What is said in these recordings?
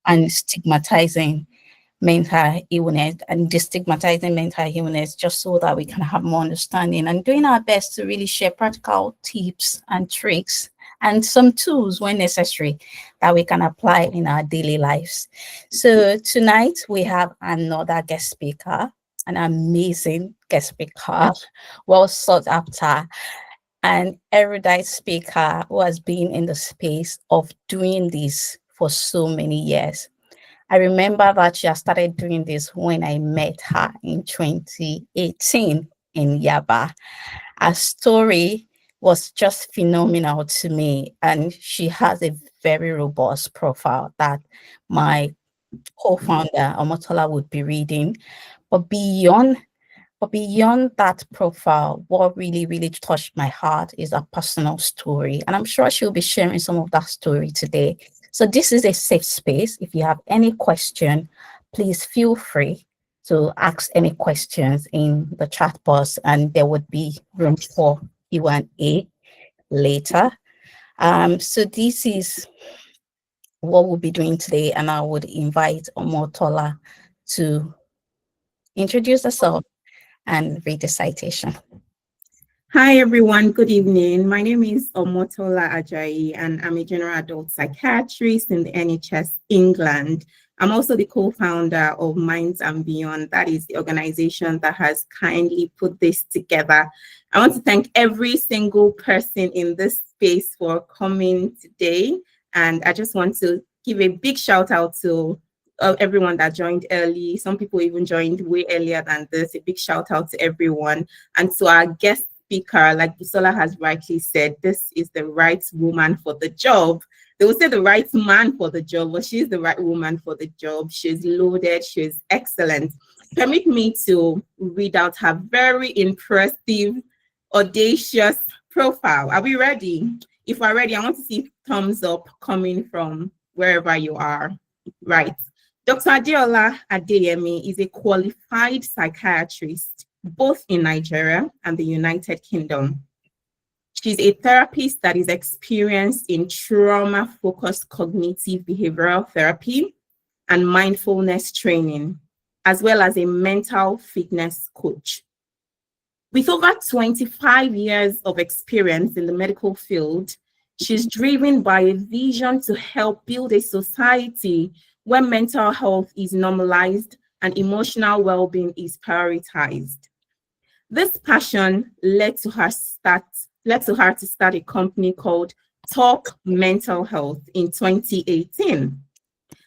and stigmatizing mental illness and destigmatizing mental illness, just so that we can have more understanding, and doing our best to really share practical tips and tricks and some tools when necessary that we can apply in our daily lives. So tonight we have another guest speaker, an amazing guest speaker, well sought after, an erudite speaker who has been in the space of doing this for so many years. I remember that she has started doing this when I met her in 2018 in Yaba. Her story was just phenomenal to me, and she has a very robust profile that my co-founder Omotola would be reading. But beyond that profile, what really touched my heart is her personal story. And I'm sure she'll be sharing some of that story today. So this is a safe space. If you have any question, please feel free to ask any questions in the chat box, and there would be room for Q&A later. So this is what we'll be doing today, and I would invite Omotola to introduce herself and read the citation. Hi, everyone. Good evening. My name is Omotola Adeyemi, and I'm a general adult psychiatrist in the NHS England. I'm also the co-founder of Minds and Beyond. That is the organization that has kindly put this together. I want to thank every single person in this space for coming today. And I just want to give a big shout out to everyone that joined early. Some people even joined way earlier than this. A big shout out to everyone. And to our guest speaker, like Busola has rightly said, this is the right woman for the job. They will say the right man for the job, but she's the right woman for the job. She's loaded, she's excellent. Permit me to read out her very impressive, audacious profile. Are we ready? If we're ready, I want to see thumbs up coming from wherever you are. Right. Dr. Adeola Adeyemi is a qualified psychiatrist, both in Nigeria and the United Kingdom. She's a therapist that is experienced in trauma-focused cognitive behavioral therapy and mindfulness training, as well as a mental fitness coach. With over 25 years of experience in the medical field, she's driven by a vision to help build a society where mental health is normalized and emotional well-being is prioritized. This passion led to her to start a company called Talk Mental Health in 2018,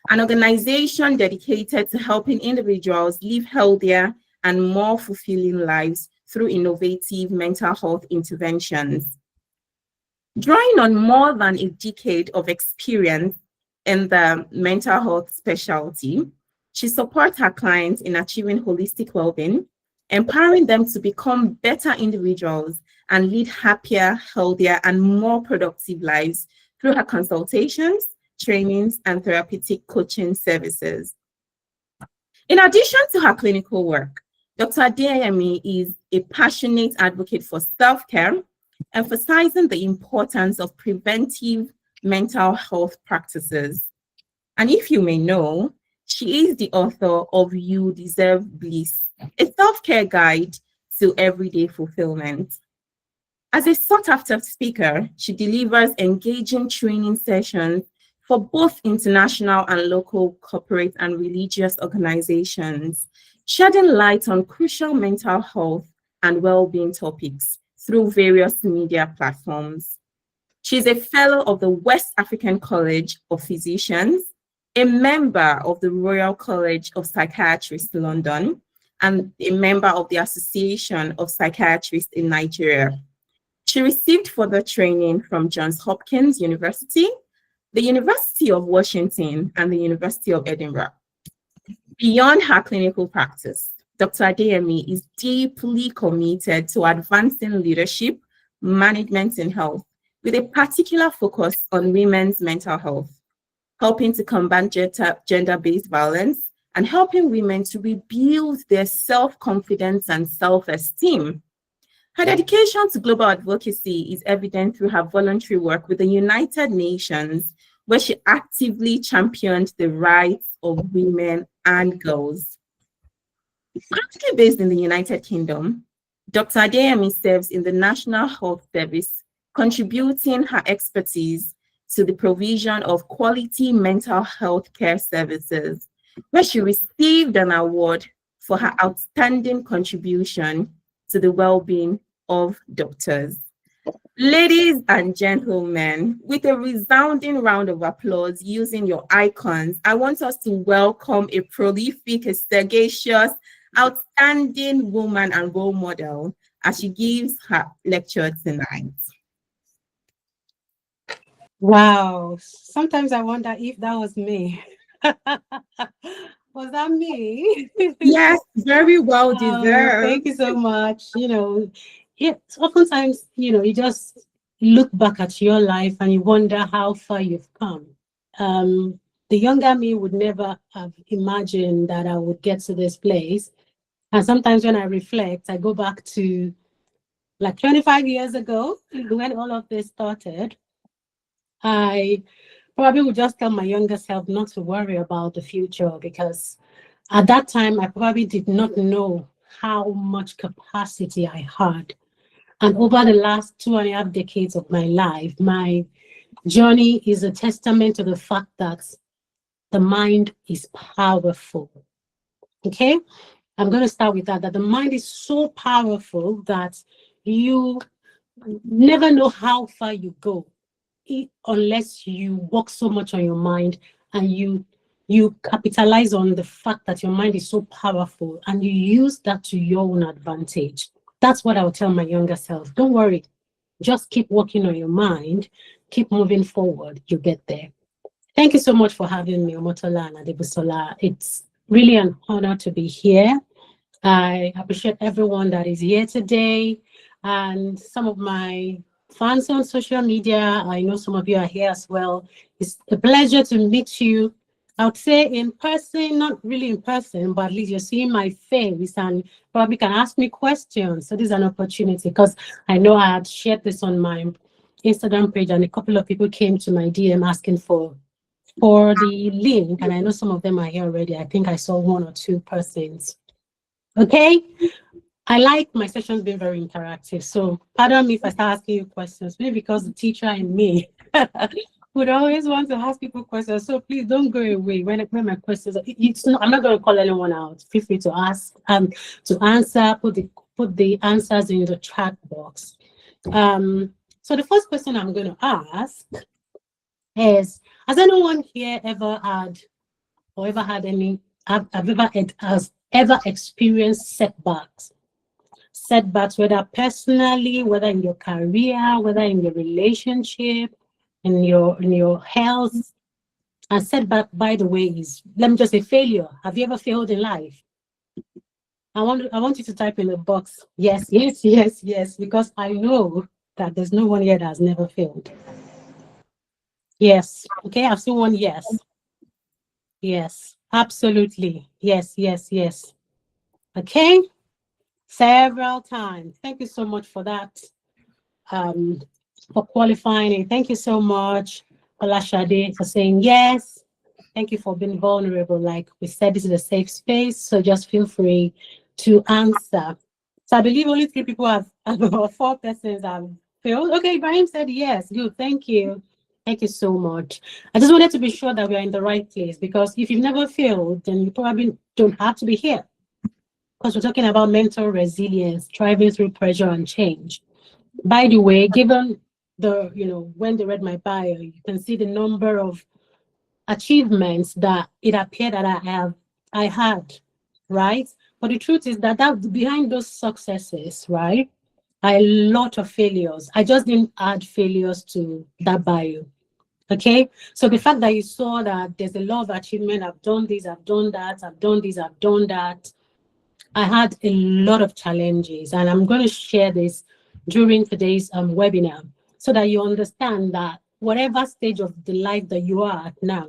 an organization dedicated to helping individuals live healthier and more fulfilling lives through innovative mental health interventions. Drawing on more than a decade of experience in the mental health specialty, she supports her clients in achieving holistic well-being, empowering them to become better individuals and lead happier, healthier, and more productive lives through her consultations, trainings, and therapeutic coaching services. In addition to her clinical work, Dr. Adeyemi is a passionate advocate for self-care, emphasizing the importance of preventive mental health practices. And if you may know, she is the author of You Deserve Bliss, a self-care guide to everyday fulfillment. As a sought-after speaker, she delivers engaging training sessions for both international and local corporate and religious organizations, shedding light on crucial mental health and well-being topics through various media platforms. She's a fellow of the West African College of Physicians, a member of the Royal College of Psychiatrists London, and a member of the Association of Psychiatrists in Nigeria. She received further training from Johns Hopkins University, the University of Washington, and the University of Edinburgh. Beyond her clinical practice, Dr. Adeyemi is deeply committed to advancing leadership, management, and health, with a particular focus on women's mental health, helping to combat gender-based violence and helping women to rebuild their self-confidence and self-esteem. Her dedication to global advocacy is evident through her voluntary work with the United Nations, where she actively championed the rights of women and girls. Currently based in the United Kingdom, Dr. Adeyemi serves in the National Health Service, contributing her expertise to the provision of quality mental health care services, where she received an award for her outstanding contribution to the well-being of doctors. Ladies and gentlemen, with a resounding round of applause using your icons, I want us to welcome a prolific, a sagacious, outstanding woman and role model as she gives her lecture tonight. Wow. Sometimes I wonder if that was me. Was that me? Yes, very well deserved. Thank you so much. Oftentimes, you just look back at your life and you wonder how far you've come. The younger me would never have imagined that I would get to this place. And sometimes when I reflect, I go back to like 25 years ago when all of this started. I probably would just tell my younger self not to worry about the future, because at that time I probably did not know how much capacity I had. And over the last 2.5 decades of my life, my journey is a testament to the fact that the mind is powerful. Okay? I'm going to start with that the mind is so powerful that you never know how far you go unless you work so much on your mind and you capitalize on the fact that your mind is so powerful and you use that to your own advantage. That's what I would tell my younger self. Don't worry. Just keep working on your mind. Keep moving forward. You get there. Thank you so much for having me, Omotola and Adebusola. It's really an honor to be here. I appreciate everyone that is here today and some of my fans on social media. I know some of you are here as well. It's a pleasure to meet you. I would say in person, not really in person, but at least you're seeing my face and probably can ask me questions. So this is an opportunity because I know I had shared this on my Instagram page and a couple of people came to my DM asking for the link. And I know some of them are here already. I think I saw 1 or 2 persons. Okay. I like my sessions being very interactive. So pardon me if I start asking you questions, maybe because the teacher in me would always want to ask people questions. So please don't go away when my questions. I'm not going to call anyone out. Feel free to ask to answer. Put the answers in the chat box. So the first question I'm going to ask is: has anyone here ever had any? Have ever experienced setbacks? Setbacks, whether personally, whether in your career, whether in your relationship, in your health. And setback, by the way, is, let me just say, failure. Have you ever failed in life? I want you to type in the box, yes, yes, yes, yes, because I know that there's no one here that has never failed. Yes. Okay, I've seen one yes. Yes, absolutely. Yes, yes, yes. Okay. Several times. Thank you so much for that, for qualifying. And thank you so much, Olashade, for saying yes. Thank you for being vulnerable. Like we said, this is a safe space, so just feel free to answer. So I believe only 3 people have, or 4 persons have failed. Okay, Ibrahim said yes. Good, thank you. Thank you so much. I just wanted to be sure that we are in the right place, because if you've never failed, then you probably don't have to be here. Because we're talking about mental resilience, thriving through pressure and change. By the way, given when they read my bio, you can see the number of achievements that it appeared that I had, right? But the truth is that behind those successes, right, are a lot of failures. I just didn't add failures to that bio. Okay, so the fact that you saw that there's a lot of achievement, I've done this, I've done that, I've done this, I've done that. I had a lot of challenges, and I'm going to share this during today's webinar so that you understand that whatever stage of the life that you are at now,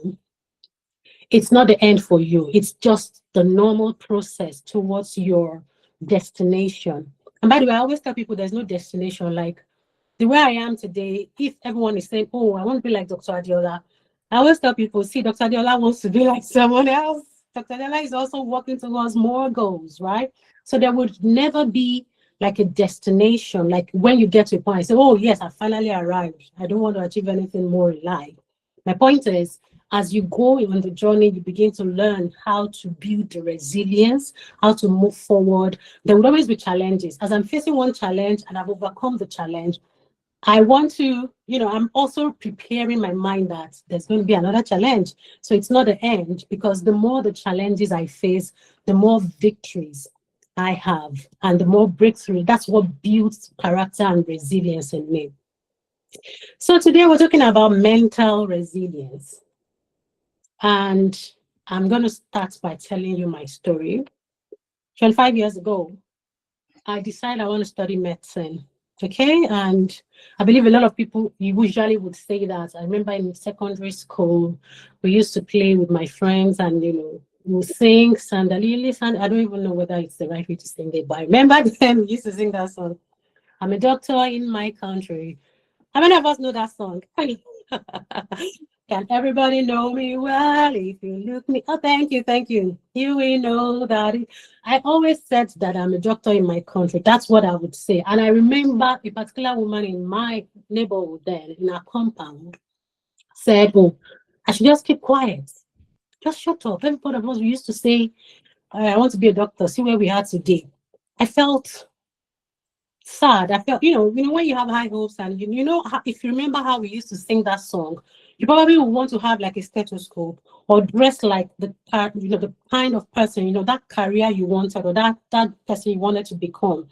it's not the end for you. It's just the normal process towards your destination. And by the way, I always tell people there's no destination. Like the way I am today, if everyone is saying, oh, I want to be like Dr. Adeola, I always tell people, see, Dr. Adeola wants to be like someone else. Dr. Adeola is also working towards more goals, right? So there would never be like a destination, like when you get to a point, I say, oh, yes, I finally arrived. I don't want to achieve anything more in life. My point is, as you go on the journey, you begin to learn how to build the resilience, how to move forward. There will always be challenges. As I'm facing one challenge and I've overcome the challenge, I want to, I'm also preparing my mind that there's going to be another challenge. So it's not the end, because the more the challenges I face, the more victories I have and the more breakthrough. That's what builds character and resilience in me. So today we're talking about mental resilience. And I'm going to start by telling you my story. 25 years ago, I decided I want to study medicine. Okay, and I believe a lot of people usually would say that. I remember in secondary school, we used to play with my friends and, we'll sing Sandalili Sand. I don't even know whether it's the right way to sing it, but I remember then we used to sing that song. I'm a doctor in my country. How many of us know that song? Can everybody know me well if you look me? Oh, thank you, thank you. You will know that. I always said that I'm a doctor in my country. That's what I would say. And I remember a particular woman in my neighborhood then, in our compound, said, oh, I should just keep quiet. Just shut up. Everybody of us, we used to say, I want to be a doctor. See where we are today. I felt sad. I felt, when you have high hopes and if you remember how we used to sing that song, you probably would want to have like a stethoscope or dress like the kind of person, that career you wanted or that person you wanted to become.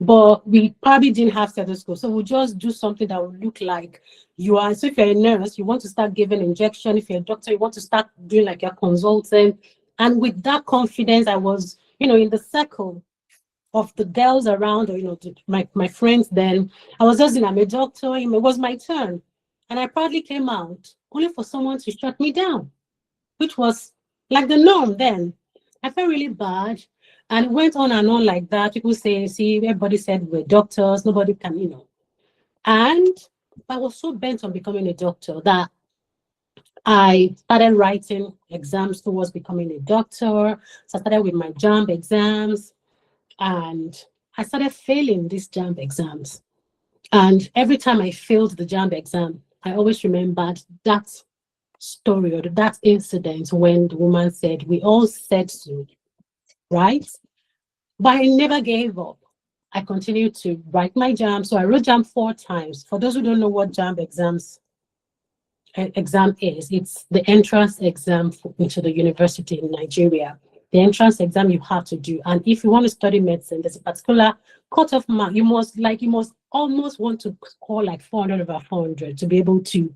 But we probably didn't have stethoscope. So we'll just do something that would look like you are. So if you're a nurse, you want to start giving injection. If you're a doctor, you want to start doing like your consultant. And with that confidence, I was, in the circle of the girls around, or my friends then, I was just I'm a doctor, it was my turn. And I proudly came out, only for someone to shut me down, which was like the norm then. I felt really bad. And it went on and on like that. People say, see, everybody said we're doctors, nobody can, And I was so bent on becoming a doctor that I started writing exams towards becoming a doctor. So I started with my JAMB exams. And I started failing these JAMB exams. And every time I failed the JAMB exam, I always remembered that story or that incident when the woman said, we all said so, right? But I never gave up. I continued to write my JAMB. So I wrote JAMB 4 times. For those who don't know what JAMB exam is, it's the entrance exam into the university in Nigeria. The entrance exam you have to do. And if you want to study medicine, there's a particular cutoff mark. You must almost want to score like 400 over 400 to be able to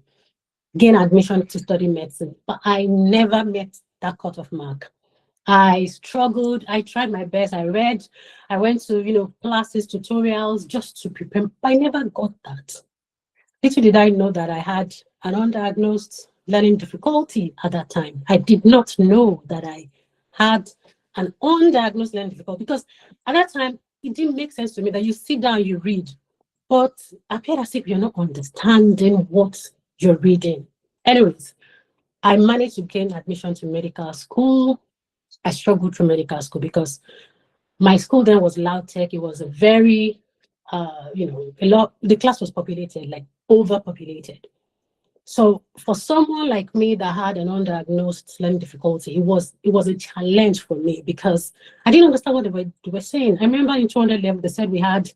gain admission to study medicine. But I never met that cutoff mark. I struggled. I tried my best. I read. I went to, classes, tutorials just to prepare. But I never got that. Little did I know that I had an undiagnosed learning difficulty at that time. I did not know that I had an undiagnosed learning difficulty, because at that time, it didn't make sense to me that you sit down, you read, but appeared as if you're not understanding what you're reading. Anyways, I managed to gain admission to medical school. I struggled through medical school because my school then was LAUTECH. It was a very, the class was populated, like overpopulated. So for someone like me that had an undiagnosed learning difficulty, it was a challenge for me because I didn't understand what they were saying. I remember in 200 level, they said we had,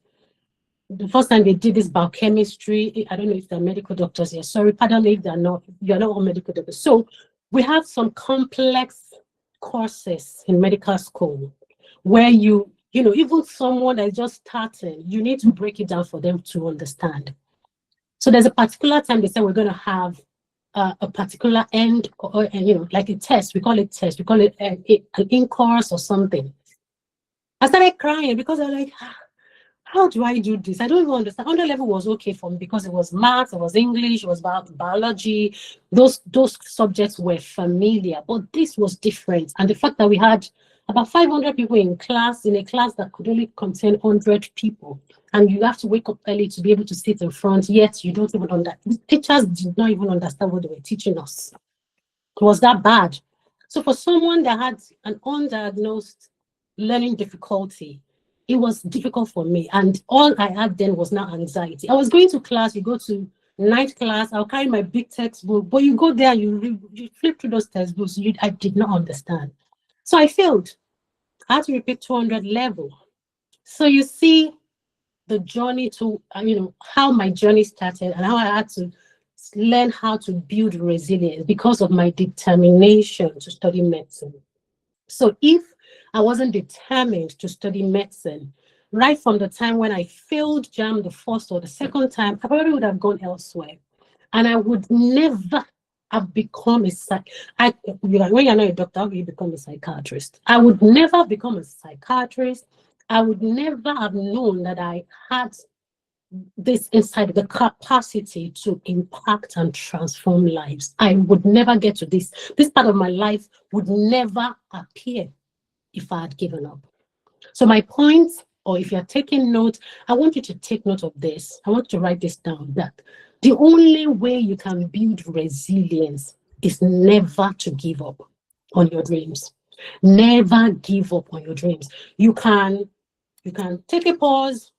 the first time they did this biochemistry. I don't know if they're medical doctors here. Sorry, pardon me if you're not all medical doctors. So we have some complex courses in medical school where even someone that's just starting, you need to break it down for them to understand. So there's a particular time they said we're going to have a particular end, or like a test. We call it test. We call it an in-course or something. I started crying because I was like, how do I do this? I don't even understand. 100 level was okay for me because it was math, it was English, it was biology. Those subjects were familiar, but this was different. And the fact that we had about 500 people in a class that could only contain 100 people, and you have to wake up early to be able to sit in front, yet you don't even understand. The teachers did not even understand what they were teaching us. was that bad. So for someone that had an undiagnosed learning difficulty, it was difficult for me. And all I had then was now anxiety. I was going to class, you go to night class, I'll carry my big textbook, but you go there, you flip through those textbooks, I did not understand. So I failed. I had to repeat 200 level. So you see the journey to, how my journey started and how I had to learn how to build resilience because of my determination to study medicine. So if I wasn't determined to study medicine, right from the time when I failed JAM the first or the second time, I probably would have gone elsewhere. And I would never have become when you're not a doctor, how do you become a psychiatrist? I would never have become a psychiatrist. I would never have known that I had this inside, the capacity to impact and transform lives. I would never get to this. This part of my life would never appear if I had given up. So my point, or if you're taking note, I want you to take note of this. I want you to write this down, that the only way you can build resilience is never to give up on your dreams. Never give up on your dreams. You can take a pause.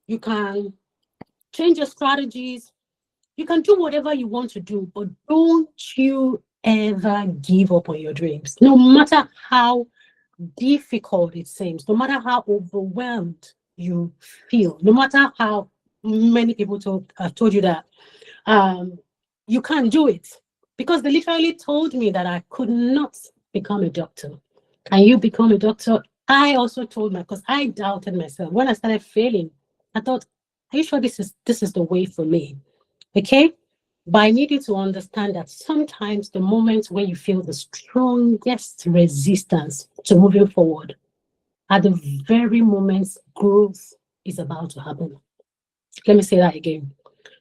You can change your strategies. You can do whatever you want to do, but don't you ever give up on your dreams. No matter how difficult it seems, no matter how overwhelmed you feel, no matter how many people have told you that you can't do it, because they literally told me that I could not become a doctor. Can you become a doctor? I also told because I doubted myself. When I started failing, I thought, are you sure this is the way for me? Okay? But I needed to understand that sometimes the moments when you feel the strongest resistance to moving forward are the very moments growth is about to happen. Let me say that again.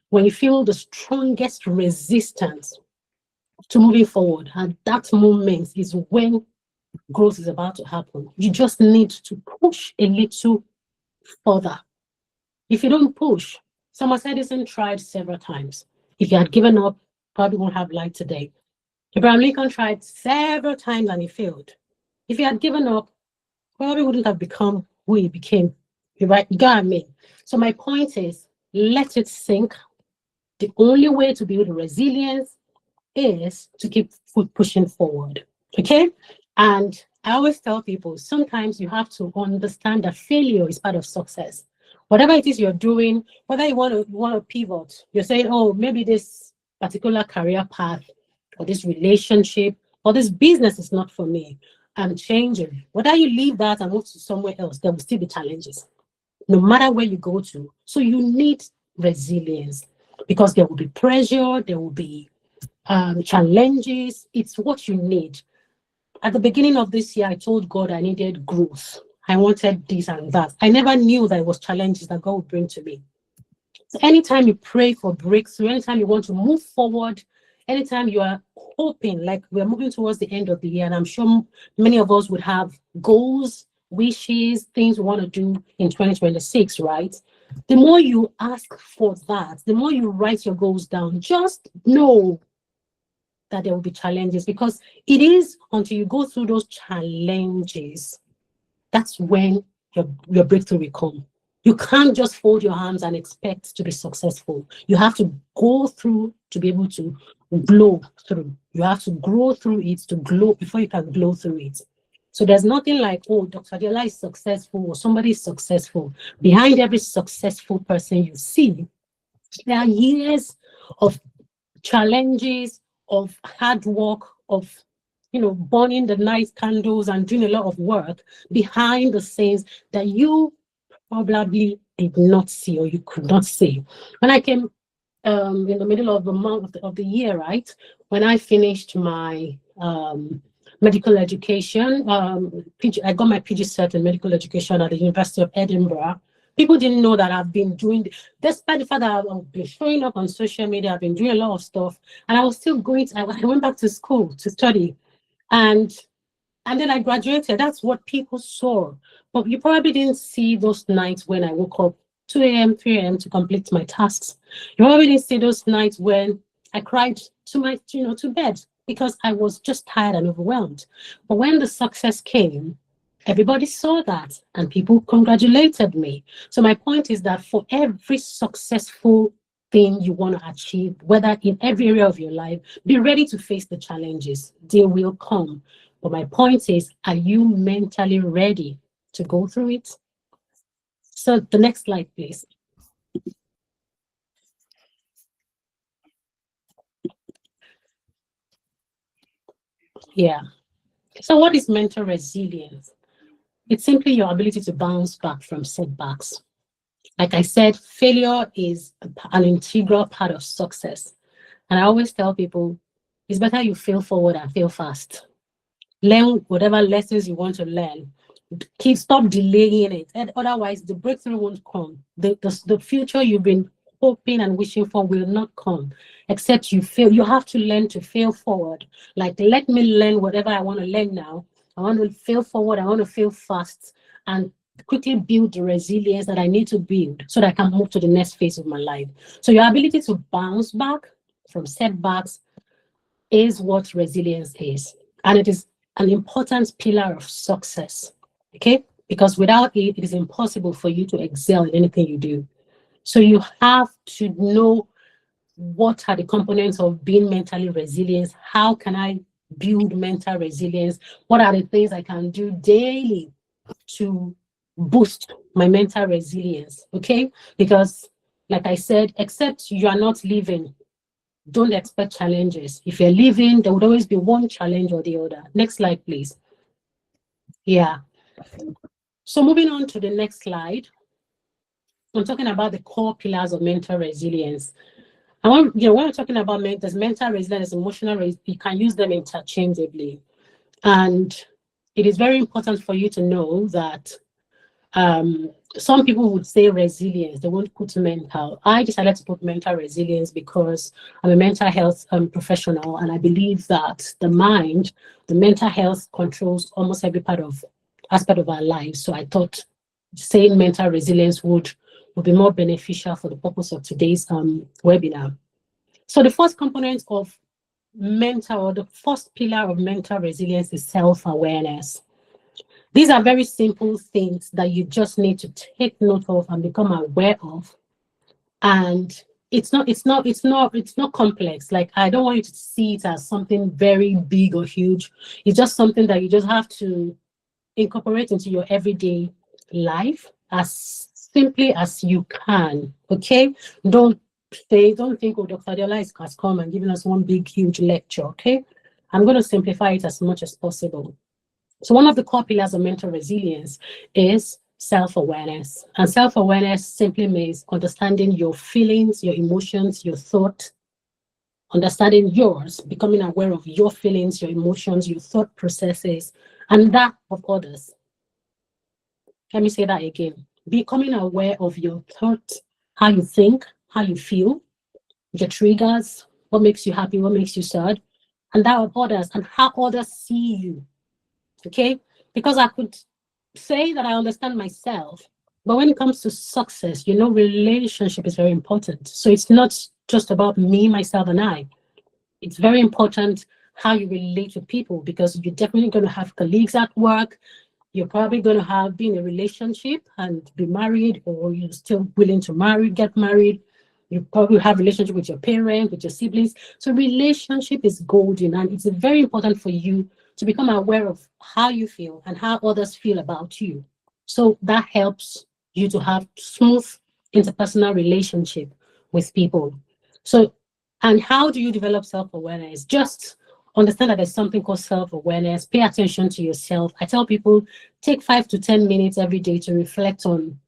When you feel the strongest resistance to moving forward, at that moment is when growth is about to happen. You just need to push a little further. If you don't push, Thomas Edison tried several times. If he had given up, probably won't have light today. Abraham Lincoln tried several times and he failed. If he had given up, probably wouldn't have become who he became. You got what I mean? So my point is, let it sink. The only way to build resilience is to keep pushing forward. Okay? And I always tell people, sometimes you have to understand that failure is part of success. Whatever it is you're doing, whether you want to pivot, you're saying, oh, maybe this particular career path or this relationship or this business is not for me. I'm changing. Whether you leave that and move to somewhere else, there will still be challenges, no matter where you go to. So you need resilience because there will be pressure, there will be challenges. It's what you need. At the beginning of this year, I told God I needed growth. I wanted this and that. I never knew that it was challenges that God would bring to me. So anytime you pray for breakthrough, anytime you want to move forward, anytime you are hoping, like we're moving towards the end of the year, and I'm sure many of us would have goals, wishes, things we want to do in 2026, right? The more you ask for that, the more you write your goals down, just know that there will be challenges, because it is until you go through those challenges, that's when your breakthrough will come. You can't just fold your arms and expect to be successful. You have to go through to be able to glow through. You have to grow through it to glow before you can glow through it. So there's nothing like, oh, Dr. Adeola is successful or somebody is successful. Behind every successful person you see, there are years of challenges, of hard work, of burning the night candles and doing a lot of work behind the scenes that you probably did not see or you could not see. When I came in the middle of the month of the year, right, when I finished my medical education, I got my PG cert in medical education at the University of Edinburgh. People didn't know that I've been doing, despite the fact that I've been showing up on social media, I've been doing a lot of stuff, and I was still I went back to school to study. And then I graduated. That's what people saw. But you probably didn't see those nights when I woke up 2 a.m., 3 a.m. to complete my tasks. You probably didn't see those nights when I cried to bed because I was just tired and overwhelmed. But when the success came, everybody saw that and people congratulated me. So my point is that for every successful thing you want to achieve, whether in every area of your life, be ready to face the challenges. They will come. But my point is, are you mentally ready to go through it? So the next slide, please. Yeah. So what is mental resilience? It's simply your ability to bounce back from setbacks. Like I said, failure is an integral part of success. And I always tell people, it's better you fail forward and fail fast. Learn whatever lessons you want to learn. Stop delaying it. And otherwise, the breakthrough won't come. The future you've been hoping and wishing for will not come, except you fail. You have to learn to fail forward. Like, let me learn whatever I want to learn now. I want to fail forward. I want to fail fast and quickly build the resilience that I need to build so that I can move to the next phase of my life. So your ability to bounce back from setbacks is what resilience is. And it is an important pillar of success, okay? Because without it, it is impossible for you to excel in anything you do. So you have to know what are the components of being mentally resilient. How can I build mental resilience? What are the things I can do daily to boost my mental resilience, okay? Because like I said, except you are not living, don't expect challenges. If you're living, there would always be one challenge or the other. Next slide, please. Yeah. So moving on to the next slide, I'm talking about the core pillars of mental resilience. I want, when we're talking about there's mental resilience, emotional resilience, you can use them interchangeably. And it is very important for you to know that some people would say resilience, they won't put mental. I decided to put mental resilience because I'm a mental health professional, and I believe that the mind, the mental health controls almost every aspect of our lives. So I thought saying mental resilience would be more beneficial for the purpose of today's webinar. So the first component of the first pillar of mental resilience is self-awareness. These are very simple things that you just need to take note of and become aware of. And it's not complex. Like, I don't want you to see it as something very big or huge. It's just something that you just have to incorporate into your everyday life as simply as you can. Okay? Don't think, oh, Dr. Adeola has come and given us one big, huge lecture. Okay? I'm going to simplify it as much as possible. So one of the core pillars of mental resilience is self-awareness. And self-awareness simply means understanding your feelings, your emotions, your thought, understanding yours, becoming aware of your feelings, your emotions, your thought processes, and that of others. Let me say that again. Becoming aware of your thoughts, how you think, how you feel, your triggers, what makes you happy, what makes you sad, and that of others, and how others see you. Okay, because I could say that I understand myself, but when it comes to success, relationship is very important. So it's not just about me, myself, and I. It's very important how you relate to people, because you're definitely going to have colleagues at work. You're probably going to be in a relationship and be married, or you're still willing to get married. You probably have a relationship with your parents, with your siblings. So relationship is golden, and it's very important for you to become aware of how you feel and how others feel about you. So that helps you to have smooth interpersonal relationship with people. So, and how do you develop self-awareness? Just understand that there's something called self-awareness. Pay attention to yourself. I tell people, take 5 to 10 minutes every day to reflect on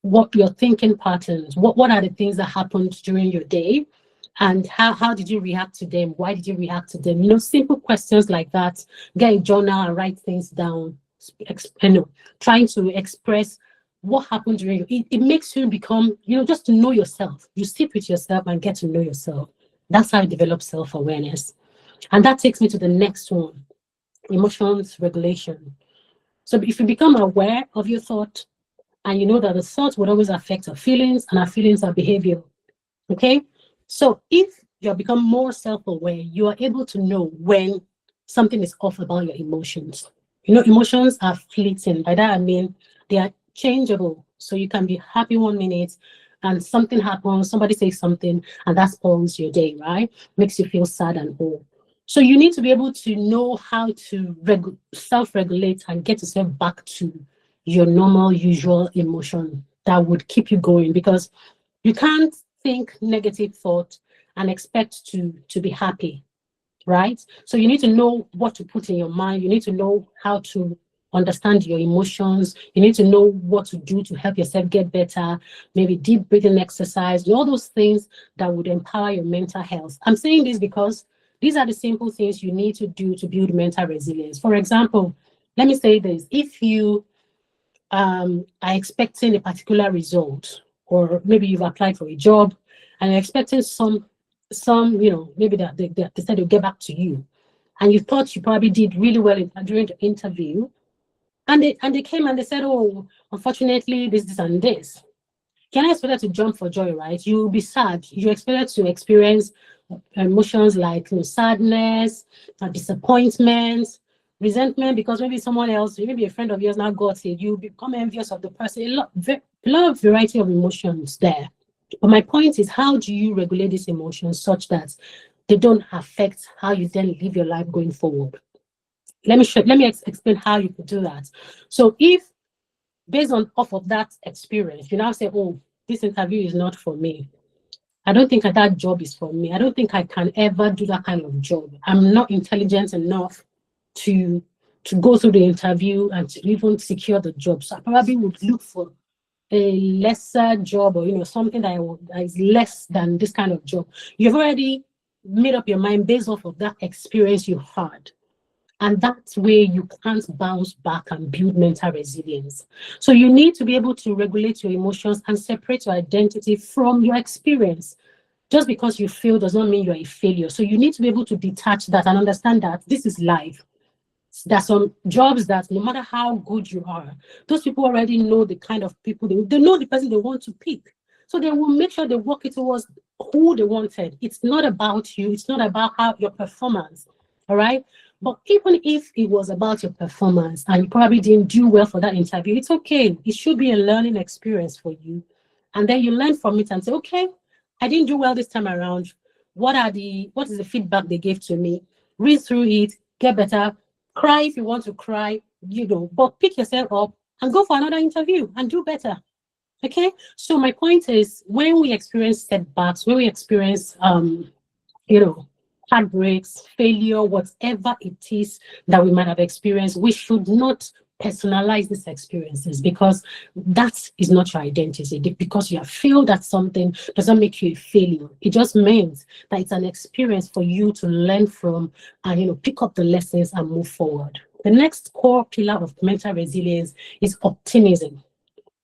what your thinking patterns, what are the things that happened during your day, and how did you react to them? Why did you react to them? Simple questions like that. Get a journal and write things down. Trying to express what happened during it makes you become, just to know yourself. You sit with yourself and get to know yourself. That's how you develop self-awareness. And that takes me to the next one, emotions regulation. So if you become aware of your thought, and you know that the thoughts would always affect our feelings, and our feelings are behavior. Okay? So if you have become more self-aware, you are able to know when something is off about your emotions. You know, emotions are fleeting. By that I mean they are changeable. So you can be happy 1 minute and something happens, somebody says something, and that spoils your day, right? Makes you feel sad and whole. So you need to be able to know how to self-regulate and get yourself back to your normal, usual emotion that would keep you going, because you can't think negative thoughts and expect to be happy, right? So you need to know what to put in your mind. You need to know how to understand your emotions. You need to know what to do to help yourself get better, maybe deep breathing exercise, all those things that would empower your mental health. I'm saying this because these are the simple things you need to do to build mental resilience. For example, let me say this. If you are expecting a particular result, or maybe you've applied for a job and you're expecting some, maybe that they said they'll get back to you, and you thought you probably did really well during the interview, and they came and they said, oh, unfortunately, this and this. You're not expected to jump for joy, right? You'll be sad. You're expected to experience emotions like sadness, disappointment, resentment, because maybe someone else, maybe a friend of yours now got it. You become envious of the person. A lot of variety of emotions there. But my point is, how do you regulate these emotions such that they don't affect how you then live your life going forward? Let me explain how you could do that. So if based on off of that experience, you now say, oh, this interview is not for me. I don't think that job is for me. I don't think I can ever do that kind of job. I'm not intelligent enough to go through the interview and to even secure the job. So I probably would look for a lesser job, or something that is less than this kind of job. You've already made up your mind based off of that experience you had. And that's where you can't bounce back and build mental resilience. So you need to be able to regulate your emotions and separate your identity from your experience. Just because you fail does not mean you're a failure. So you need to be able to detach that and understand that this is life. There's some jobs that no matter how good you are, those people already know the kind of people, they know the person they want to pick. So they will make sure they work it towards who they wanted. It's not about you. It's not about your performance. All right. But even if it was about your performance and you probably didn't do well for that interview, it's okay. It should be a learning experience for you. And then you learn from it and say, okay, I didn't do well this time around. What is the feedback they gave to me? Read through it, get better, cry if you want to cry, but pick yourself up and go for another interview and do better. Okay. So my point is, when we experience setbacks, when we experience heartbreaks, failure, whatever it is that we might have experienced, we should not personalize these experiences, because that is not your identity. Because you have failed at something doesn't make you a failure. It just means that it's an experience for you to learn from and pick up the lessons and move forward. The next core pillar of mental resilience is optimism.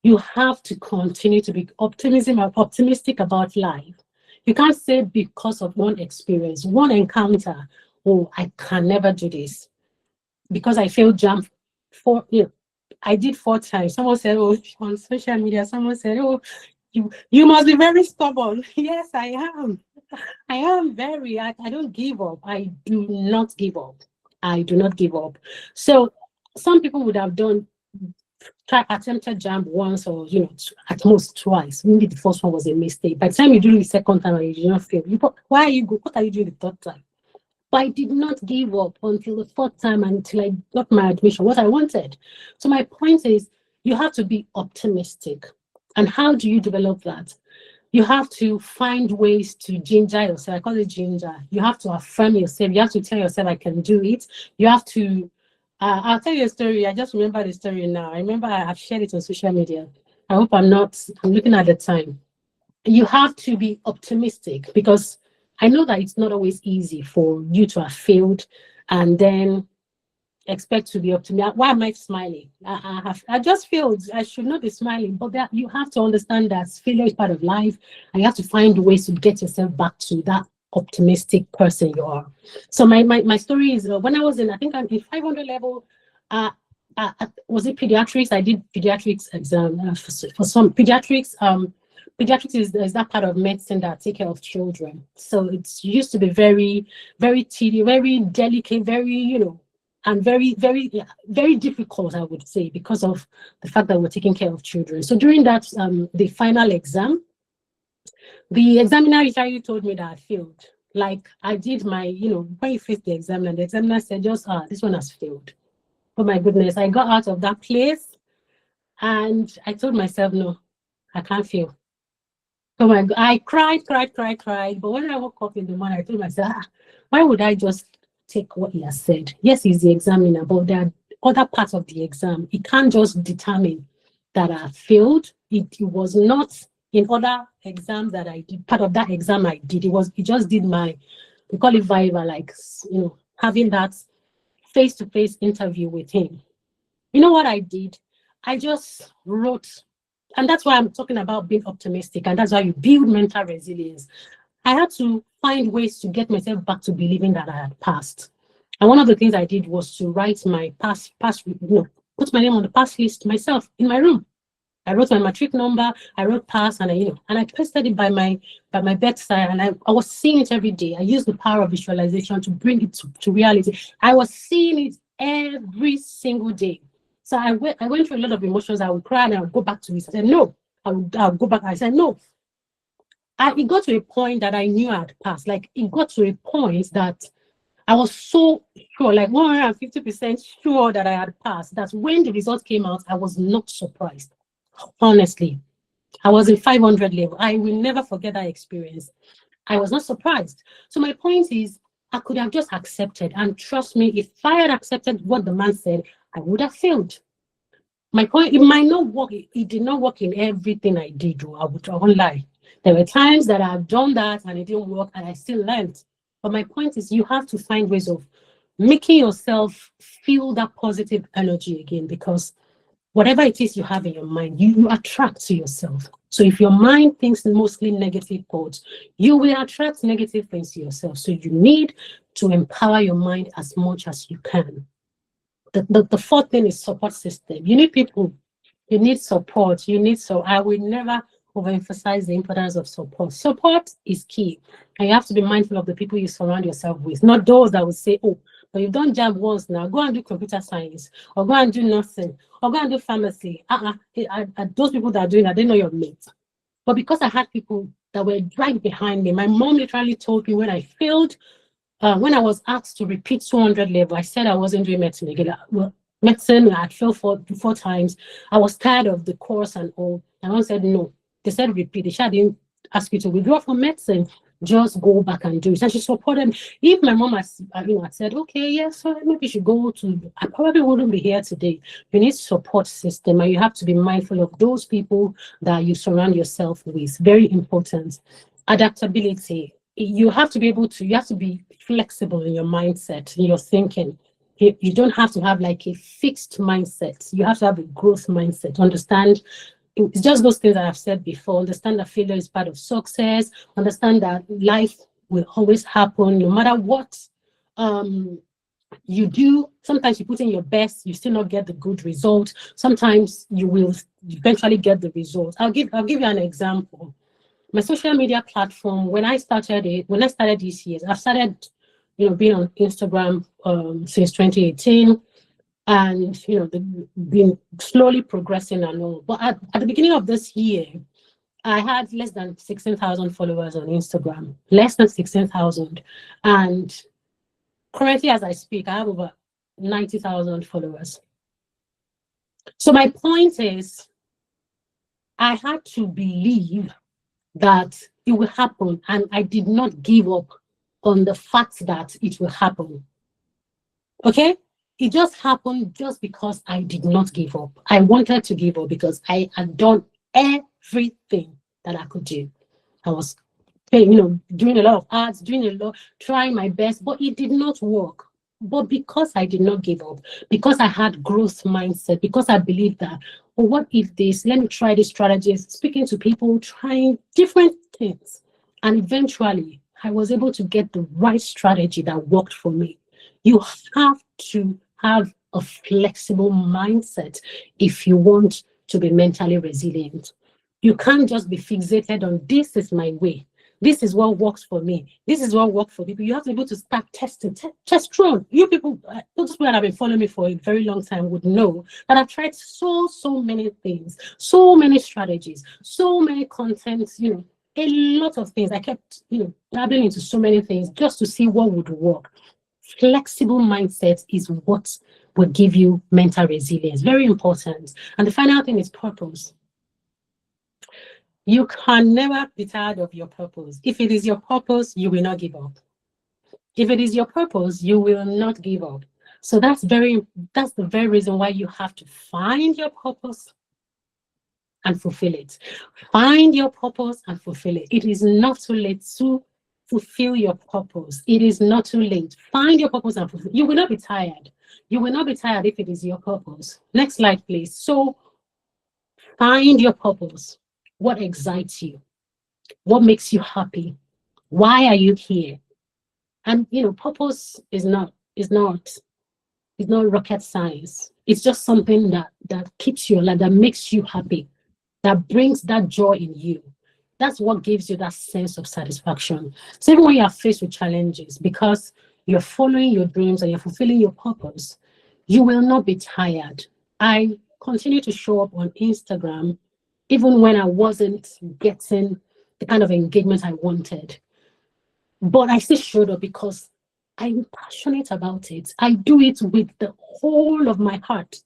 You have to continue to be optimistic about life. You can't say because of one experience, one encounter, oh, I can never do this. Because I failed jump I did 4 times. Someone said, oh, on social media, someone said, oh, you must be very stubborn. Yes, I am. I am very, I don't give up. I do not give up. I do not give up. So some people would have attempted jump once, or at most twice. Maybe the first one was a mistake. By the time you do the second time and you did not fail, what are you doing the third time? But I did not give up until the 4th time, until I got my admission, what I wanted. So my point is, you have to be optimistic. And how do you develop that? You have to find ways to ginger yourself. I call it ginger. You have to affirm yourself. You have to tell yourself, I can do it. You have to I'll tell you a story. I just remember the story now. I remember I have shared it on social media. I hope I'm looking at the time. You have to be optimistic, because I know that it's not always easy for you to have failed and then expect to be optimistic. Why am I smiling? I just failed. I should not be smiling. But you have to understand that failure is part of life, and you have to find ways to get yourself back to that optimistic person you are. So my story is, when I was I think I'm in 500 level, was it pediatrics? I did pediatrics exam for some pediatrics pediatrics is that part of medicine that take care of children. So it's used to be very, very tedious, very delicate, very, you know, and very, very, very difficult, I would say, because of the fact that we're taking care of children. So during that, the final exam, the examiner literally told me that I failed. Like I did my, you know, when you face the examiner, the examiner said, just, this one has failed. Oh my goodness, I got out of that place and I told myself, no, I can't fail. Oh my God, I cried. But when I woke up in the morning, I told myself, why would I just take what he has said? Yes, he's the examiner, but there are other parts of the exam. He can't just determine that I failed. It was not in other exams that I did. Part of that exam I did. He just did my, we call it Viva, like, you know, having that face-to-face interview with him. You know what I did? I just wrote, and that's why I'm talking about being optimistic, and that's why you build mental resilience. I had to find ways to get myself back to believing that I had passed. And one of the things I did was to write my pass, you know, put my name on the pass list myself in my room. I wrote my matric number, I wrote pass, and I pasted it by my bedside, and I was seeing it every day. I used the power of visualization to bring it to reality. I was seeing it every single day. So I went through a lot of emotions. I would cry and I would go back to it. I said, no, I would go back. I said, no. It got to a point that I knew I had passed. Like, it got to a point that I was so sure, like 150% sure that I had passed, that when the results came out, I was not surprised. Honestly, I was in 500 level. I will never forget that experience. I was not surprised. So my point is, I could have just accepted. And trust me, if I had accepted what the man said, I would have failed. My point, it might not work. It did not work in everything I did. I won't lie. There were times that I've done that and it didn't work and I still learned. But my point is, you have to find ways of making yourself feel that positive energy again, because whatever it is you have in your mind, you attract to yourself. So if your mind thinks mostly negative thoughts, you will attract negative things to yourself. So you need to empower your mind as much as you can. The fourth thing is support system. You need people, you need support, I will never overemphasize the importance of support. Support is key. And you have to be mindful of the people you surround yourself with, not those that will say, oh, but you've done JAMB once now, go and do computer science, or go and do nursing, or go and do pharmacy. Those people that are doing that, they know your mate. But because I had people that were right behind me, my mom literally told me when I failed, when I was asked to repeat 200 level, I said I wasn't doing medicine again. Well, medicine, I had failed four times. I was tired of the course and all. And I said, no. They said repeat. They didn't ask you to withdraw from medicine. Just go back and do it. And she supported me. If my mom had said, okay, yes, so maybe you should go to, I probably wouldn't be here today. You need support system, and you have to be mindful of those people that you surround yourself with. Very important. Adaptability. You have to be flexible in your mindset, in your thinking. You don't have to have like a fixed mindset. You have to have a growth mindset. Understand, it's just those things that I've said before. Understand that failure is part of success. Understand that life will always happen, no matter what you do. Sometimes you put in your best, you still not get the good result. Sometimes you will eventually get the result. I'll give you an example. My social media platform, when I started this year, I've started, being on Instagram since 2018, and been slowly progressing and all. But at the beginning of this year, I had less than 16,000 followers on Instagram, less than 16,000, and currently, as I speak, I have over 90,000 followers. So my point is, I had to believe that it will happen, and I did not give up on the fact that it will happen. Okay? It just happened just because I did not give up. I wanted to give up because I had done everything that I could do. I was, doing a lot of ads, trying my best, but it did not work. But because I did not give up, because I had growth mindset, because I believed that, well, what if this? Let me try this strategy, speaking to people, trying different things. And eventually, I was able to get the right strategy that worked for me. You have to have a flexible mindset if you want to be mentally resilient. You can't just be fixated on this is my way. This is what works for me. This is what works for people. You have to be able to start testing, test run. You people, those people that have been following me for a very long time would know that I've tried so many things, so many strategies, so many contents, a lot of things. I kept, dabbling into so many things just to see what would work. Flexible mindset is what will give you mental resilience. Very important. And the final thing is purpose. You can never be tired of your purpose. If it is your purpose, you will not give up. If it is your purpose, you will not give up. So that's the very reason why you have to find your purpose and fulfill it. Find your purpose and fulfill it. It is not too late to fulfill your purpose. It is not too late. Find your purpose and fulfill. You will not be tired. You will not be tired if it is your purpose. Next slide, please. So find your purpose. What excites you? What makes you happy? Why are you here? And purpose is not rocket science. It's just something that keeps you alive, that makes you happy, that brings that joy in you. That's what gives you that sense of satisfaction. So even when you are faced with challenges, because you're following your dreams and you're fulfilling your purpose, you will not be tired. I continue to show up on Instagram even when I wasn't getting the kind of engagement I wanted. But I still showed up because I'm passionate about it. I do it with the whole of my heart.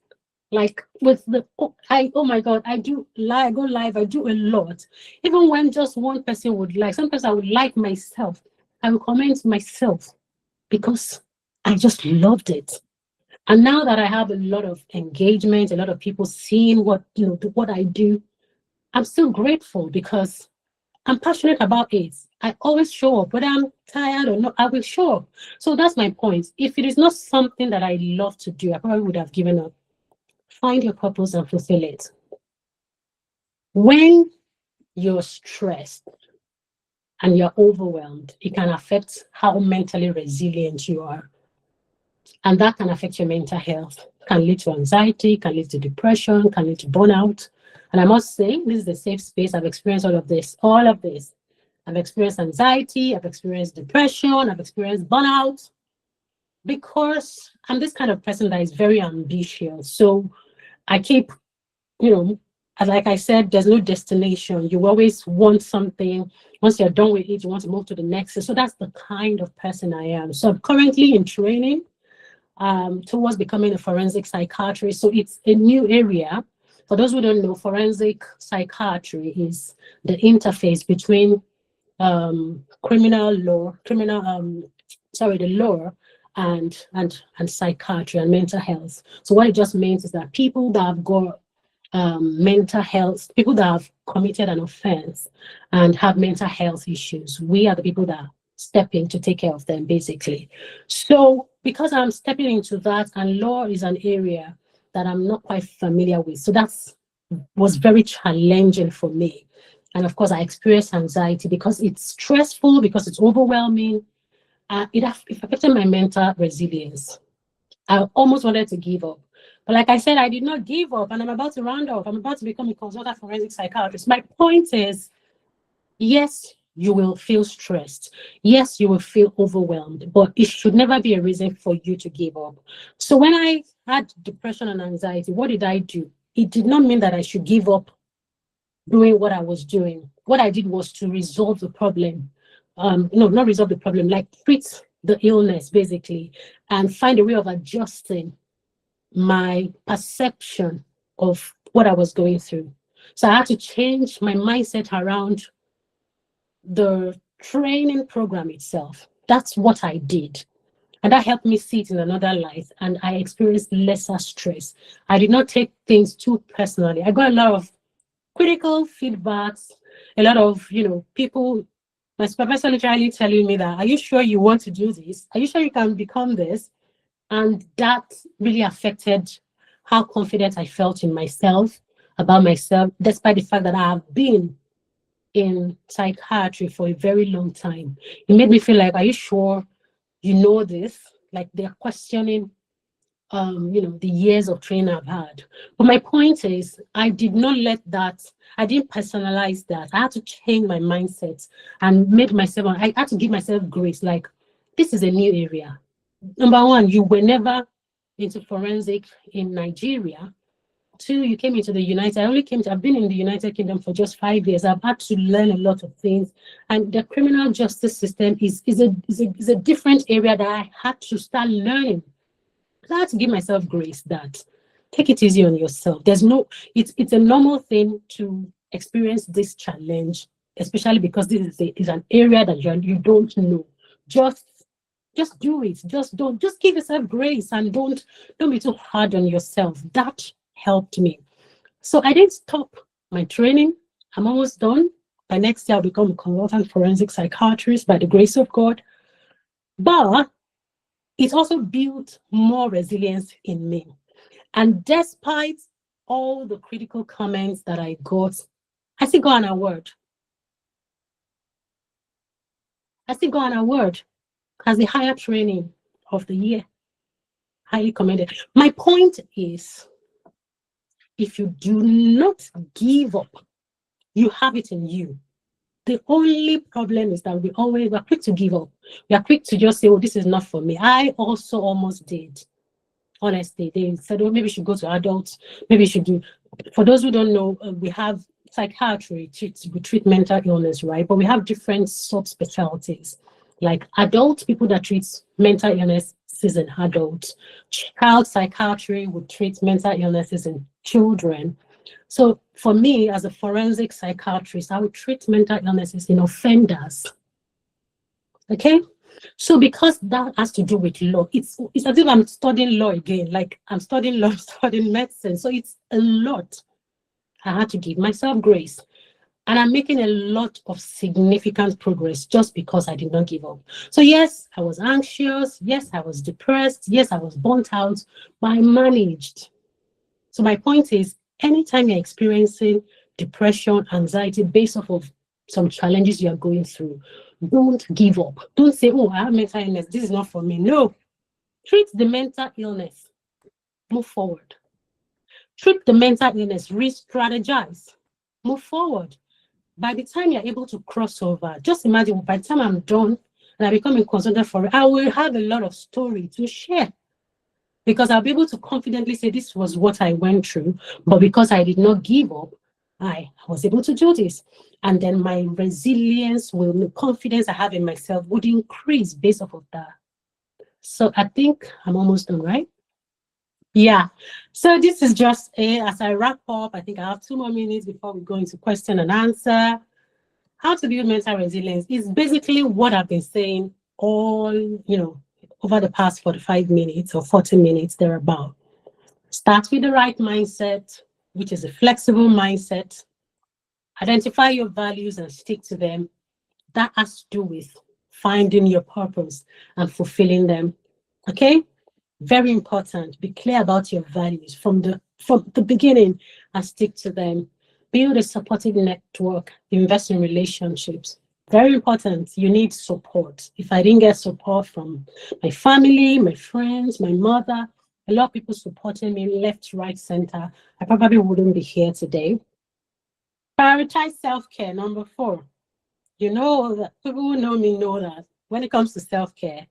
Like with oh my God, I go live, I do a lot. Even when just one person would like, sometimes I would like myself. I will comment myself because I just loved it. And now that I have a lot of engagement, a lot of people seeing what I do, I'm still grateful because I'm passionate about it. I always show up, whether I'm tired or not, I will show up. So that's my point. If it is not something that I love to do, I probably would have given up. Find your purpose and fulfill it. When you're stressed and you're overwhelmed, it can affect how mentally resilient you are. And that can affect your mental health. Can lead to anxiety, can lead to depression, can lead to burnout. And I must say, this is a safe space. I've experienced all of this. I've experienced anxiety, I've experienced depression, I've experienced burnout, because I'm this kind of person that is very ambitious. So I keep, like I said, there's no destination. You always want something. Once you're done with it, you want to move to the next. So that's the kind of person I am. So I'm currently in training towards becoming a forensic psychiatrist. So it's a new area. For those who don't know, forensic psychiatry is the interface between the law and psychiatry and mental health. So what it just means is that people that have got mental health, people that have committed an offense and have mental health issues, we are the people that step in to take care of them, basically. So because I'm stepping into that, and law is an area that I'm not quite familiar with, so was very challenging for me. And of course, I experienced anxiety because it's stressful, because it's overwhelming. It affected my mental resilience. I almost wanted to give up. But like I said, I did not give up, and I'm about to round off. I'm about to become a consultant forensic psychiatrist. My point is, yes, you will feel stressed. Yes, you will feel overwhelmed, but it should never be a reason for you to give up. So when I had depression and anxiety, what did I do? It did not mean that I should give up doing what I was doing. What I did was to resolve the problem. Not resolve the problem, like treat the illness, basically, and find a way of adjusting my perception of what I was going through. So I had to change my mindset around the training program itself. That's what I did. And that helped me see it in another light, and I experienced lesser stress. I did not take things too personally. I got a lot of critical feedbacks, a lot of, people, my supervisor literally telling me that, are you sure you want to do this? Are you sure you can become this? And that really affected how confident I felt in myself, about myself, despite the fact that I have been in psychiatry for a very long time. It made me feel like, are you sure you know this? Like they're questioning the years of training I've had. But my point is, I did not let that, I didn't personalize that. I had to change my mindset and make myself, I had to give myself grace. Like, this is a new area. Number one, you were never into forensic in Nigeria. Two, you came into the I've been in the United Kingdom for just 5 years. I've had to learn a lot of things. And the criminal justice system is a different area that I had to start learning. I had to give myself grace that take it easy on yourself. It's a normal thing to experience this challenge, especially because this is an area that you don't know. Just do it. Just give yourself grace and don't be too hard on yourself. That helped me. So I didn't stop my training. I'm almost done. By next year, I'll become a consultant forensic psychiatrist by the grace of God. But it also built more resilience in me. And despite all the critical comments that I got, I still got an award. As the higher training of the year. Highly commended. My point is, if you do not give up, you have it in you. The only problem is that we're quick to give up. We are quick to just say, oh, this is not for me. I also almost did. Honestly, they said, oh, maybe you should go to adults. Maybe you should do. For those who don't know, we have psychiatry, we treat mental illness, right? But we have different subspecialties. Like adult people that treat mental illness is in adults. Child psychiatry would treat mental illnesses in children. So for me, as a forensic psychiatrist, I would treat mental illnesses in offenders. Okay? So because that has to do with law, it's as if I'm studying law again. Like I'm studying law, studying medicine. So it's a lot. I had to give myself grace. And I'm making a lot of significant progress just because I did not give up. So yes, I was anxious. Yes, I was depressed. Yes, I was burnt out, but I managed. So my point is, anytime you're experiencing depression, anxiety based off of some challenges you're going through, don't give up. Don't say, oh, I have mental illness. This is not for me. No. Treat the mental illness. Move forward. Treat the mental illness. Re-strategize. Move forward. By the time you're able to cross over, just imagine by the time I'm done and I become a consultant for it, I will have a lot of story to share because I'll be able to confidently say this was what I went through, but because I did not give up, I was able to do this. And then my resilience, the confidence I have in myself would increase based off of that. So I think I'm almost done, right? Yeah. So this is just as I wrap up, I think I have 2 more minutes before we go into question and answer. How to build mental resilience is basically what I've been saying all, over the past 45 minutes or 40 minutes thereabout. Start with the right mindset, which is a flexible mindset. Identify your values and stick to them. That has to do with finding your purpose and fulfilling them. Okay? Very important. Be clear about your values from the beginning and stick to them. Build a supportive network. Invest in relationships. Very important. You need support. If I didn't get support from my family, my friends, my mother, a lot of people supporting me left, right, center, I probably wouldn't be here today. Prioritize self-care. Number 4. You know that people who know me know that when it comes to self-care,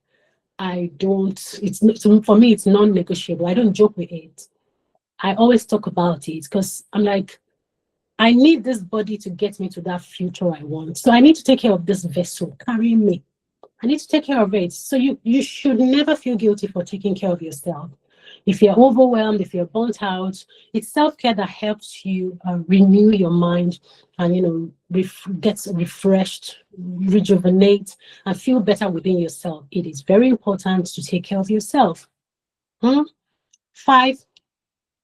for me, it's non-negotiable. I don't joke with it. I always talk about it because I'm like, I need this body to get me to that future I want. So I need to take care of this vessel carrying me. I need to take care of it. So you should never feel guilty for taking care of yourself. If you're overwhelmed, if you're burnt out, it's self-care that helps you renew your mind and, get refreshed, rejuvenate, and feel better within yourself. It is very important to take care of yourself. 5,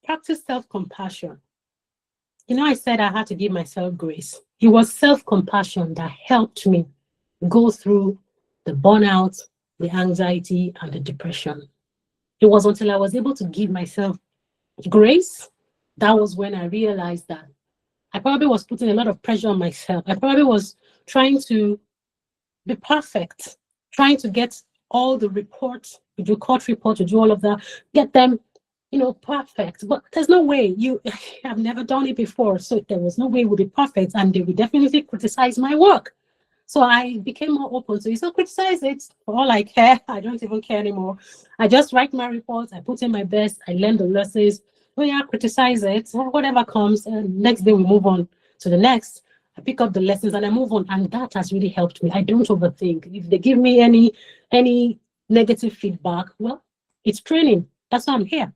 practice self-compassion. I said I had to give myself grace. It was self-compassion that helped me go through the burnout, the anxiety, and the depression. It was until I was able to give myself grace, that was when I realized that I probably was putting a lot of pressure on myself. I probably was trying to be perfect, trying to get all the reports, we do court reports, we do all of that, get them, perfect. But there's no way I've never done it before. So there was no way it would be perfect. And they would definitely criticize my work. So I became more open to it. So criticize it for all I care. I don't even care anymore. I just write my reports. I put in my best. I learn the lessons. Oh yeah, criticize it. Whatever comes. Next day we move on to the next. I pick up the lessons and I move on. And that has really helped me. I don't overthink. If they give me any negative feedback, well, it's training. That's why I'm here.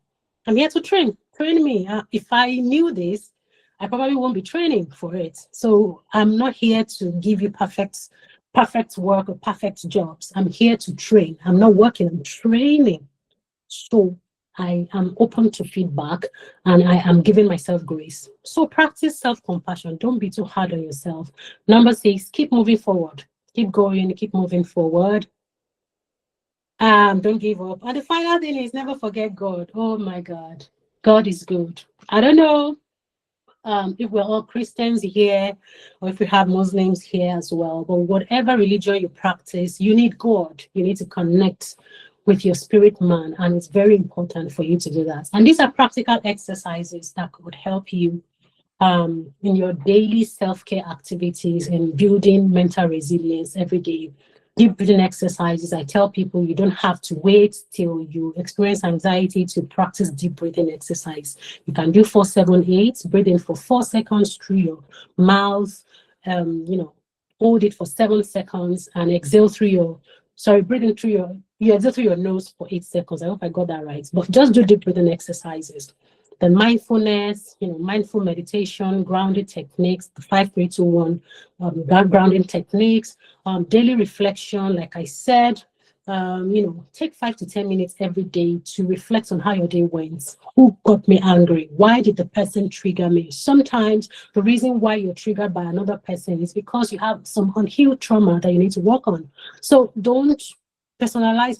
I'm here to train. Train me. If I knew this, I probably won't be training for it. So I'm not here to give you perfect work or perfect jobs. I'm here to train. I'm not working, I'm training. So I am open to feedback and I am giving myself grace. So practice self-compassion. Don't be too hard on yourself. Number 6, keep moving forward. Keep going, keep moving forward. Don't give up. And the final thing is never forget God. Oh my God. God is good. I don't know if we're all Christians here or if we have Muslims here as well, but whatever religion you practice, you need God. You need to connect with your spirit man, and it's very important for you to do that. And these are practical exercises that could help you in your daily self-care activities and building mental resilience every day. Deep breathing exercises. I tell people you don't have to wait till you experience anxiety to practice deep breathing exercise. You can do 4-7-8, breathe in for 4 seconds through your mouth, hold it for 7 seconds and exhale through breathe in through you exhale through your nose for 8 seconds. I hope I got that right. But just do deep breathing exercises. Then mindfulness, mindful meditation, grounding techniques, the 5-3-2-1 grounding techniques, daily reflection, like I said, take 5 to 10 minutes every day to reflect on how your day went. Who got me angry? Why did the person trigger me? Sometimes the reason why you're triggered by another person is because you have some unhealed trauma that you need to work on. So don't personalize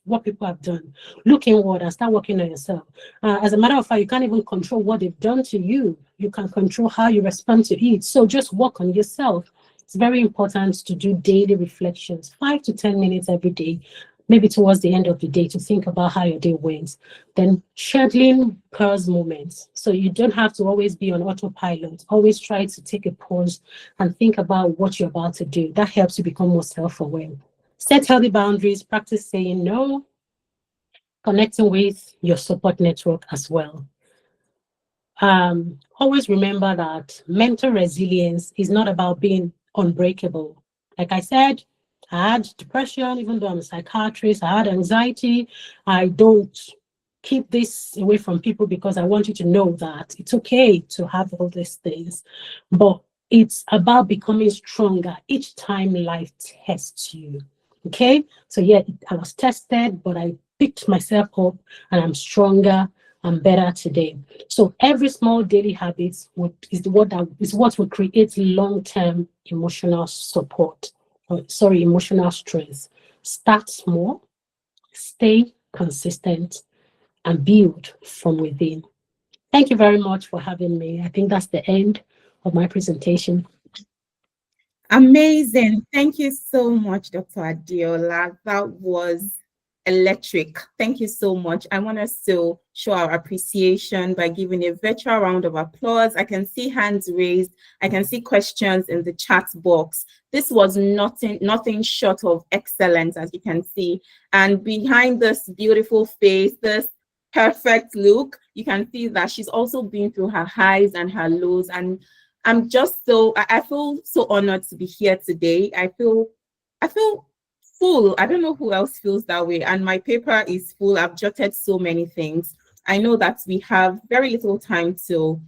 what people have done. Look inward and start working on yourself. As a matter of fact, you can't even control what they've done to you. You can control how you respond to it. So just work on yourself. It's very important to do daily reflections, 5 to 10 minutes every day, maybe towards the end of the day, to think about how your day went. Then scheduling pause moments. So you don't have to always be on autopilot. Always try to take a pause and think about what you're about to do. That helps you become more self-aware. Set healthy boundaries, practice saying no, connecting with your support network as well. Always remember that mental resilience is not about being unbreakable. Like I said, I had depression, even though I'm a psychiatrist, I had anxiety. I don't keep this away from people because I want you to know that it's okay to have all these things, but it's about becoming stronger each time life tests you. Okay, so yeah, I was tested, but I picked myself up and I'm stronger and better today. So every small daily habit is what will create long-term emotional support. Emotional strength. Start small, stay consistent, and build from within. Thank you very much for having me. I think that's the end of my presentation. Amazing. Thank you so much, Dr. Adeola. That was electric. Thank you so much. I want us to show our appreciation by giving a virtual round of applause. I can see hands raised. I can see questions in the chat box. This was nothing short of excellent, as you can see. And behind this beautiful face, this perfect look, you can see that she's also been through her highs and her lows. And I feel so honored to be here today. I feel full. I don't know who else feels that way. And my paper is full. I've jotted so many things. I know that we have very little time to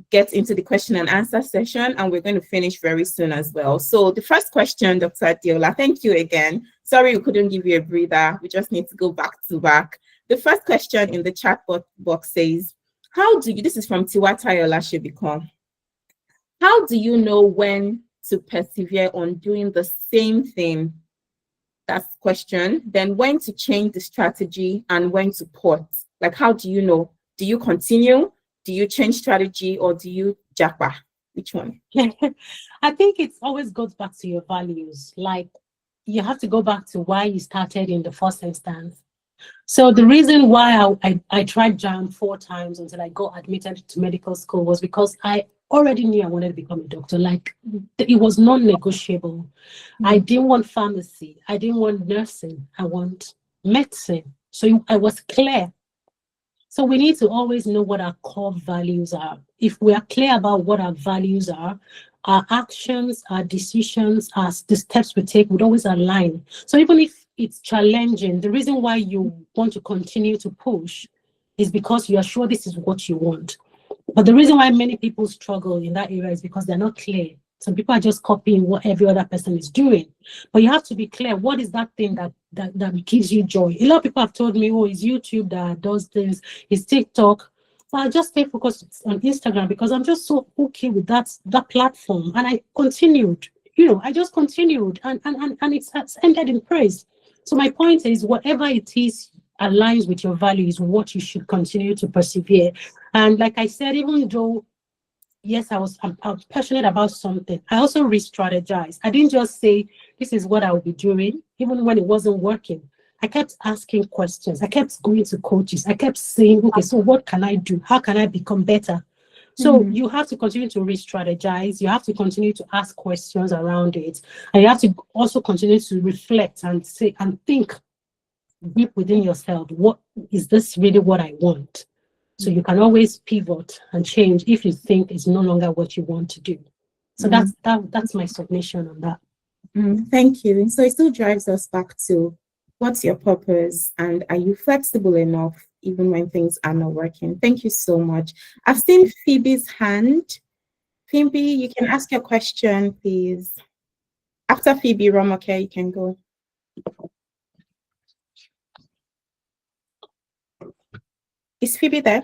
get into the question and answer session, and we're going to finish very soon as well. So the first question, Dr. Adeola, thank you again. Sorry we couldn't give you a breather. We just need to go back to back. The first question in the chat box says, this is from Tiwata Olashibikon. How do you know when to persevere on doing the same thing? That's the question. Then when to change the strategy and when to port. Like, how do you know? Do you continue? Do you change strategy, or do you japa? Which one? I think it always goes back to your values. Like, you have to go back to why you started in the first instance. So the reason why I tried JAM 4 times until I got admitted to medical school was because I already knew I wanted to become a doctor. Like, it was non-negotiable. I didn't want pharmacy. I didn't want nursing. I want medicine. So I was clear. So we need to always know what our core values are. If we are clear about what our values are, our actions, our decisions, the steps we take would always align. So even if it's challenging, the reason why you want to continue to push is because you are sure this is what you want. But the reason why many people struggle in that area is because they're not clear. Some people are just copying what every other person is doing. But you have to be clear. What is that thing that gives you joy? A lot of people have told me, oh, it's YouTube that does things, it's TikTok. Well, I just stay focused on Instagram because I'm just so okay with that platform. And I continued, I just continued and it has ended in praise. So my point is, whatever it is aligns with your values, what you should continue to persevere. And like I said, even though, yes, I'm passionate about something, I also re-strategize. I didn't just say, this is what I will be doing, even when it wasn't working. I kept asking questions. I kept going to coaches. I kept saying, okay, so what can I do? How can I become better? So you have to continue to re-strategize. You have to continue to ask questions around it. And you have to also continue to reflect and say and think deep within yourself, what is this really what I want? So you can always pivot and change if you think it's no longer what you want to do. So that's my submission on that. Thank you. So it still drives us back to what's your purpose and are you flexible enough even when things are not working? Thank you so much. I've seen Phoebe's hand. Phoebe, you can ask your question, please. After Phoebe, Romoke, you can go. Is Phoebe there?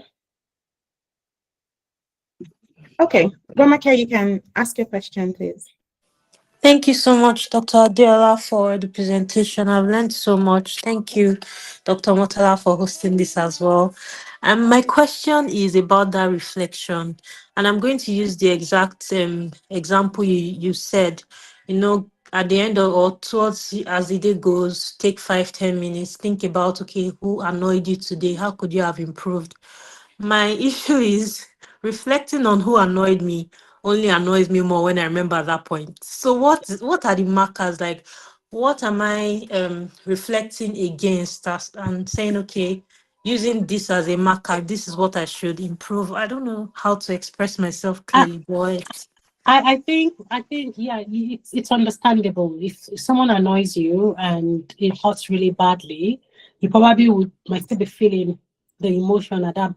Okay, Romoke, you can ask your question, please. Thank you so much, Dr. Adeola, for the presentation. I've learned so much. Thank you, Dr. Motala, for hosting this as well. And my question is about that reflection. And I'm going to use the exact example you said. At the end of or towards as the day goes, take 5-10 minutes, think about, okay, who annoyed you today? How could you have improved? My issue is reflecting on who annoyed me only annoys me more when I remember that point. So what are the markers? Like, what am I reflecting against us and saying, okay, using this as a marker, this is what I should improve. I don't know how to express myself clearly, boy. I think yeah, it's understandable. If someone annoys you and it hurts really badly, you probably might still be feeling the emotion at that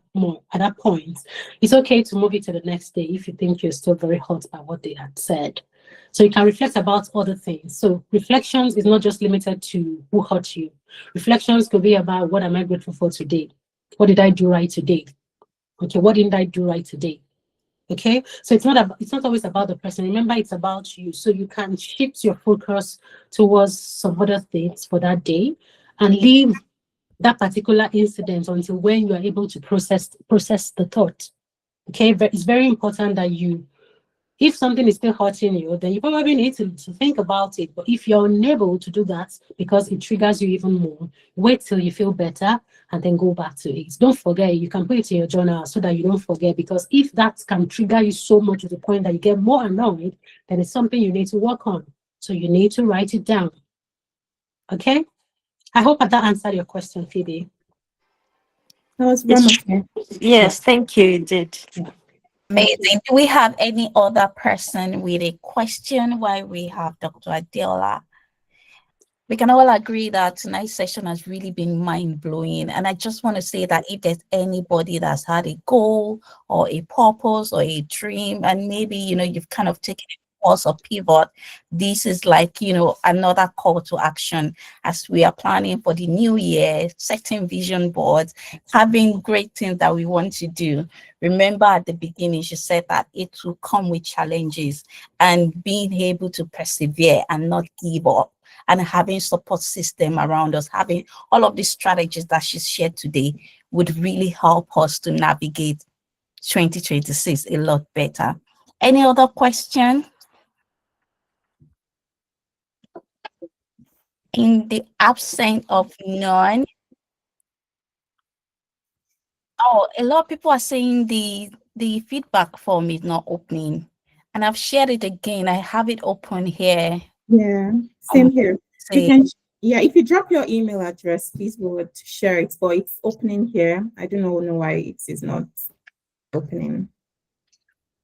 point. It's okay to move it to the next day if you think you're still very hurt by what they had said. So you can reflect about other things. So reflections is not just limited to who hurt you. Reflections could be about, what am I grateful for today? What did I do right today? Okay, what didn't I do right today? Okay, so it's not always about the person. Remember, it's about you. So you can shift your focus towards some other things for that day and leave that particular incident until when you are able to process the thought. Okay, it's very important that if something is still hurting you, then you probably need to think about it. But if you're unable to do that because it triggers you even more, wait till you feel better and then go back to it. Don't forget, you can put it in your journal so that you don't forget, because if that can trigger you so much to the point that you get more annoyed, then it's something you need to work on. So you need to write it down. Okay? I hope that answered your question, Phoebe. That was Romoke. Yes, thank you, it did. Yeah. Amazing. Do we have any other person with a question while we have Dr. Adeola? We can all agree that tonight's session has really been mind-blowing. And I just want to say that if there's anybody that's had a goal or a purpose or a dream, and maybe, you've kind of taken a course or pivot, this is like, another call to action as we are planning for the new year, setting vision boards, having great things that we want to do. Remember at the beginning, she said that it will come with challenges, and being able to persevere and not give up, and having support system around us, having all of these strategies that she's shared today would really help us to navigate 2026 a lot better. Any other question? In the absence of none, oh, a lot of people are saying the feedback form is not opening, and I've shared it again. I have it open here. Yeah, same here. You Say, can, yeah, if you drop your email address, please we would share it, but it's opening here. I don't know why it is not opening.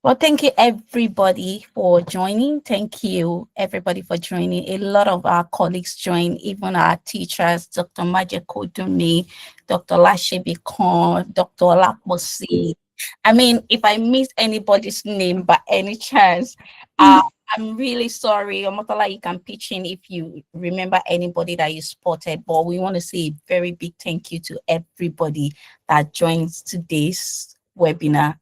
well, thank you everybody for joining. Thank you everybody for joining. A lot of our colleagues joined, even our teachers, Dr. Majeko Dumi, Dr. Lashebi Khan, Dr. Olaposi. I mean, if I miss anybody's name by any chance, I'm really sorry. Omotola, you can pitch in if you remember anybody that you spotted, but we want to say a very big thank you to everybody that joins today's webinar.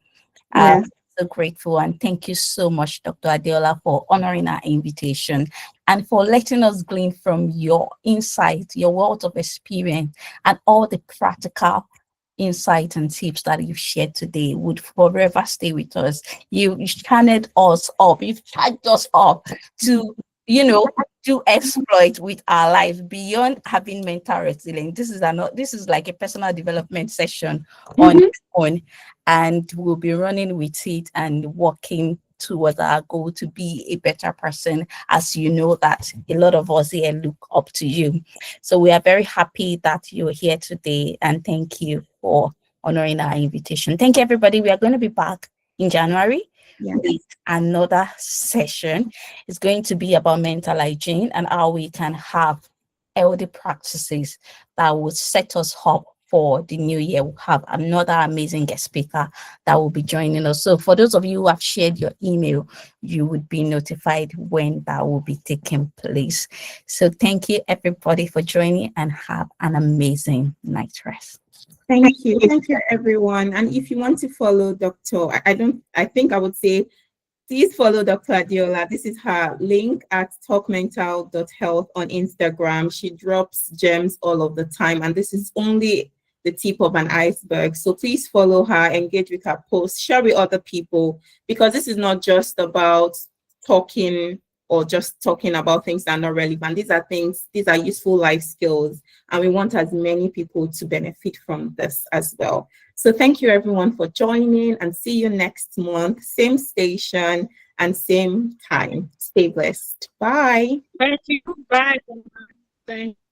Yeah. So grateful, and thank you so much, Dr. Adeola, for honoring our invitation and for letting us glean from your insight, your wealth of experience, and all the practical insight and tips that you've shared today would forever stay with us. You channeled us up, you've charged us up to, do exploit with our lives beyond having mental resilience. This is like a personal development session on its own, and we'll be running with it and working towards our goal to be a better person, as you know that a lot of us here look up to you. So we are very happy that you're here today, and thank you for honoring our invitation. Thank you, everybody. We are going to be back in January with another session. It's going to be about mental hygiene and how we can have healthy practices that will set us up for the new year. We'll have another amazing guest speaker that will be joining us. So for those of you who have shared your email, you would be notified when that will be taking place. So thank you everybody for joining, and have an amazing night rest. Thank you. Thank you, everyone. And if you want to follow Dr. I think I would say, please follow Dr. Adeola. This is her link at talkmental.health on Instagram. She drops gems all of the time, and this is only the tip of an iceberg. So please follow her, engage with her posts, share with other people, because this is not just about talking or just talking about things that are not relevant. These are useful life skills, and we want as many people to benefit from this as well. So thank you everyone for joining, and see you next month, same station and same time. Stay blessed. Bye. Thank you. Bye. Thank you.